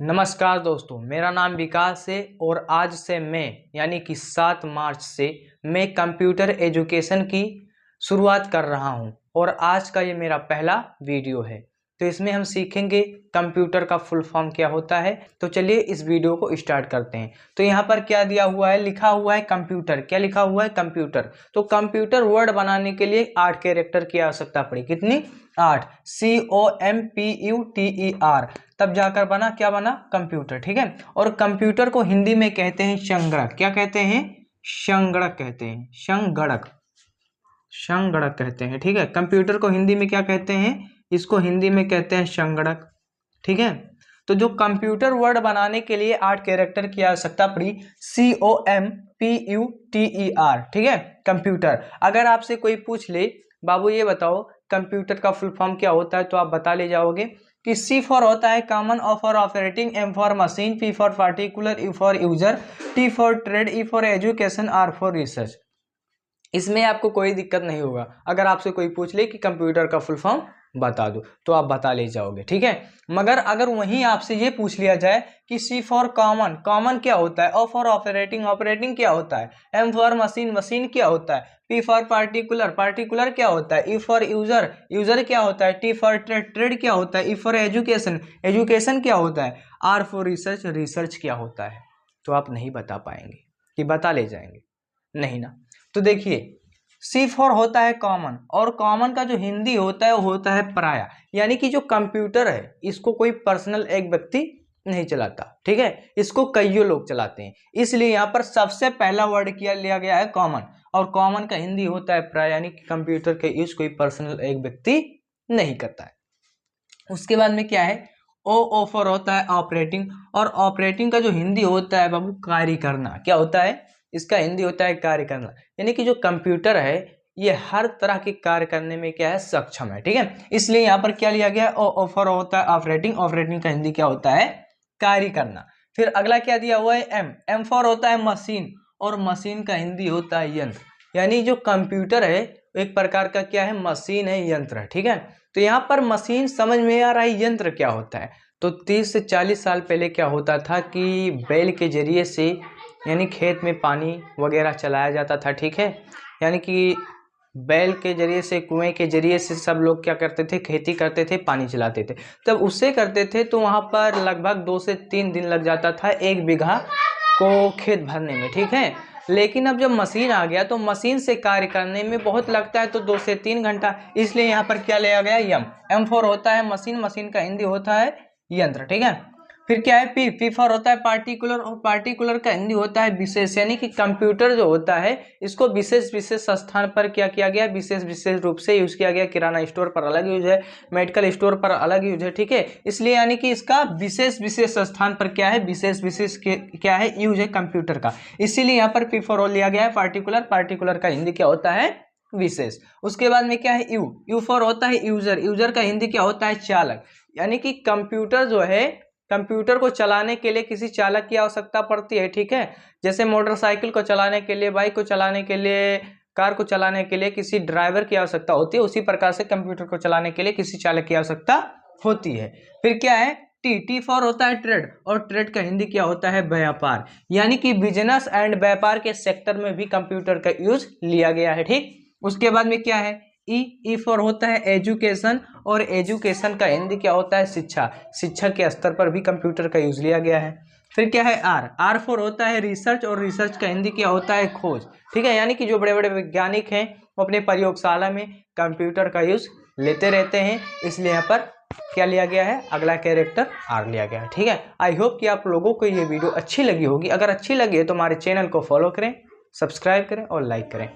नमस्कार दोस्तों, मेरा नाम विकास है और आज से मैं यानी कि 7 मार्च से मैं कंप्यूटर एजुकेशन की शुरुआत कर रहा हूं और आज का ये मेरा पहला वीडियो है। तो इसमें हम सीखेंगे कंप्यूटर का फुल फॉर्म क्या होता है। तो चलिए इस वीडियो को स्टार्ट करते हैं। तो यहाँ पर क्या दिया हुआ है, लिखा हुआ है कंप्यूटर। क्या लिखा हुआ है? कंप्यूटर। तो कंप्यूटर वर्ड बनाने के लिए 8 कैरेक्टर की आवश्यकता पड़ी। कितनी? 8। COMPUTER तब जाकर बना, क्या बना? कंप्यूटर। ठीक है। और कंप्यूटर को हिंदी में कहते हैं संगणक। क्या कहते हैं? संगणक कहते हैं। संगणक कहते हैं। ठीक है। कंप्यूटर को हिंदी में क्या कहते हैं? इसको हिंदी में कहते हैं संगणक। ठीक है। तो जो कंप्यूटर वर्ड बनाने के लिए 8 कैरेक्टर की आवश्यकता पड़ी, COMPUTER। ठीक है, कंप्यूटर। अगर आपसे कोई पूछ ले, बाबू ये बताओ कंप्यूटर का फुल फॉर्म क्या होता है, तो आप बता ले जाओगे कि C फॉर होता है common, O for operating, M for machine, P for particular, U for user, T for trade, E for education, R for research. इसमें आपको कोई दिक्कत नहीं होगा। अगर आपसे कोई पूछ ले कि कंप्यूटर का फुल फॉर्म बता दो तो आप बता ले जाओगे। ठीक है। मगर अगर वहीं आपसे ये पूछ लिया जाए कि C फॉर कॉमन, कॉमन क्या होता है, O फॉर ऑपरेटिंग, ऑपरेटिंग क्या होता है, M फॉर मशीन, मशीन क्या होता है, P फॉर पार्टिकुलर, पार्टिकुलर क्या होता है, E फॉर यूजर, यूजर क्या होता है, T फॉर ट्रेड, ट्रेड क्या होता है, E फॉर एजुकेशन, एजुकेशन क्या होता है, R फॉर रिसर्च, रिसर्च क्या होता है, तो आप नहीं बता पाएंगे कि बता ले जाएंगे, नहीं ना। तो देखिए C फॉर होता है कॉमन, और कॉमन का जो हिंदी होता है वो होता है पराया। यानी कि जो कंप्यूटर है इसको कोई पर्सनल एक व्यक्ति नहीं चलाता। ठीक है, इसको कईयों लोग चलाते हैं। इसलिए यहाँ पर सबसे पहला वर्ड किया लिया गया है कॉमन, और कॉमन का हिंदी होता है पराया। यानी कि कंप्यूटर के यूज कोई पर्सनल एक व्यक्ति नहीं करता है। उसके बाद में क्या है, ओ फॉर होता है ऑपरेटिंग, और ऑपरेटिंग का जो हिंदी होता है बाबू कार्य करना। क्या होता है? इसका हिंदी होता है कार्य करना। यानी कि जो कंप्यूटर है ये हर तरह के कार्य करने में क्या है, सक्षम है। ठीक है, इसलिए यहाँ पर क्या लिया गया, ओ फॉर होता है ऑपरेटिंग, ऑपरेटिंग का हिंदी क्या होता है, कार्य करना। फिर अगला क्या दिया हुआ है, एम फॉर होता है मशीन, और मशीन का हिंदी होता है यंत्र। यानी जो कंप्यूटर है एक प्रकार का क्या है, मशीन है, यंत्र है। ठीक है। तो यहाँ पर मशीन समझ में आ रहा है, यंत्र क्या होता है। तो 30 से 40 साल पहले क्या होता था कि बैल के जरिए से यानी खेत में पानी वगैरह चलाया जाता था। ठीक है, यानी कि बैल के जरिए से, कुएं के जरिए से सब लोग क्या करते थे, खेती करते थे, पानी चलाते थे। तब उससे करते थे तो वहाँ पर लगभग 2 से 3 दिन लग जाता था 1 बीघा को खेत भरने में। ठीक है, लेकिन अब जब मशीन आ गया तो मशीन से कार्य करने में बहुत लगता है, तो 2 से 3 घंटा। इसलिए यहाँ पर क्या लिया गया, एम फॉर होता है मशीन, मशीन का हिंदी होता है यंत्र। ठीक है। फिर क्या है, पी फॉर होता है पार्टिकुलर, और पार्टिकुलर का हिंदी होता है विशेष। यानी कि कंप्यूटर जो होता है इसको विशेष विशेष स्थान पर क्या किया गया, विशेष विशेष रूप से यूज किया गया। किराना स्टोर पर अलग यूज है, मेडिकल स्टोर पर अलग यूज है। ठीक है, इसलिए यानी कि इसका विशेष विशेष स्थान पर क्या है, विशेष विशेष क्या है, यूज है कंप्यूटर का। इसीलिए यहाँ पर पी फॉर लिया गया है पार्टिकुलर, पार्टिकुलर का हिंदी क्या होता है, विशेष। उसके बाद में क्या है, यू फॉर होता है यूजर, यूजर का हिंदी क्या होता है, चालक। यानी कि कंप्यूटर जो है, कंप्यूटर को चलाने के लिए किसी चालक की आवश्यकता पड़ती है। ठीक है, जैसे मोटरसाइकिल को चलाने के लिए, बाइक को चलाने के लिए, कार को चलाने के लिए किसी ड्राइवर की आवश्यकता होती है, उसी प्रकार से कंप्यूटर को चलाने के लिए किसी चालक की आवश्यकता होती है। फिर क्या है, टी फॉर होता है ट्रेड, और ट्रेड का हिंदी क्या होता है, व्यापार। यानी कि बिजनेस एंड व्यापार के सेक्टर में भी कंप्यूटर का यूज लिया गया है। ठीक, उसके बाद में क्या है, ई फॉर होता है एजुकेशन, और एजुकेशन का हिंदी क्या होता है, शिक्षा। शिक्षा के स्तर पर भी कंप्यूटर का यूज लिया गया है। फिर क्या है, आर फॉर होता है रिसर्च, और रिसर्च का हिंदी क्या होता है, खोज। ठीक है, यानी कि जो बड़े बड़े वैज्ञानिक हैं वो अपने प्रयोगशाला में कंप्यूटर का यूज लेते रहते हैं। इसलिए यहाँ पर क्या लिया गया है, अगला कैरेक्टर आर लिया गया है। ठीक है, आई होप कि आप लोगों को ये वीडियो अच्छी लगी होगी। अगर अच्छी लगी है तो हमारे चैनल को फॉलो करें, सब्सक्राइब करें और लाइक करें।